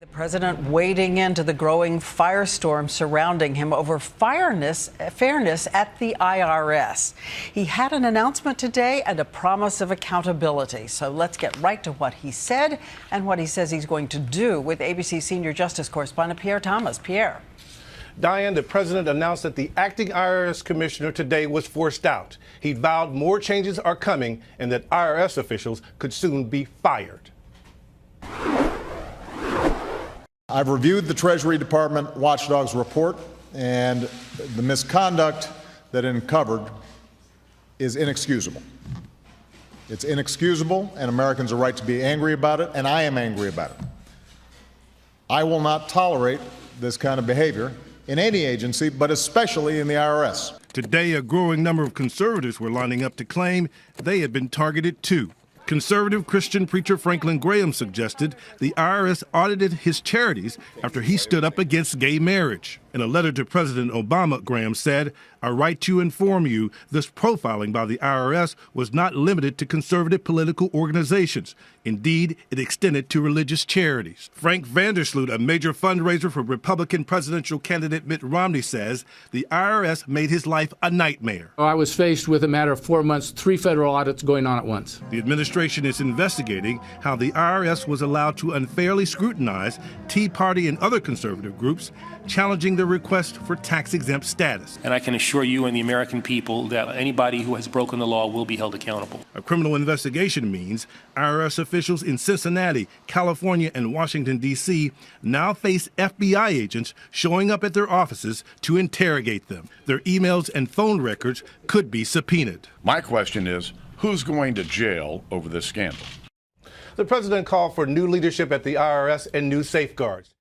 The president wading into the growing firestorm surrounding him over fairness at the IRS. He had an announcement today and a promise of accountability. So let's get right to what he said and what he says he's going to do with ABC senior justice correspondent Pierre Thomas. Pierre. Diane, the president announced that the acting IRS commissioner today was forced out. He vowed more changes are coming and that IRS officials could soon be fired. I've reviewed the Treasury Department watchdog's report, and the misconduct that it uncovered is inexcusable. It's inexcusable, and Americans are right to be angry about it, and I am angry about it. I will not tolerate this kind of behavior in any agency, but especially in the IRS. Today, a growing number of conservatives were lining up to claim they had been targeted too. Conservative Christian preacher Franklin Graham suggested the IRS audited his charities after he stood up against gay marriage. In a letter to President Obama, Graham said, "I write to inform you this profiling by the IRS was not limited to conservative political organizations. Indeed, it extended to religious charities." Frank Vandersloot, a major fundraiser for Republican presidential candidate Mitt Romney, says the IRS made his life a nightmare. I was faced with a matter of 4 months, 3 federal audits going on at once. The administration is investigating how the IRS was allowed to unfairly scrutinize Tea Party and other conservative groups, challenging the request for tax-exempt status. And I can assure you and the American people that anybody who has broken the law will be held accountable. A criminal investigation means IRS officials in Cincinnati, California, and Washington, D.C. now face FBI agents showing up at their offices to interrogate them. Their emails and phone records could be subpoenaed. My question is, who's going to jail over this scandal? The president called for new leadership at the IRS and new safeguards.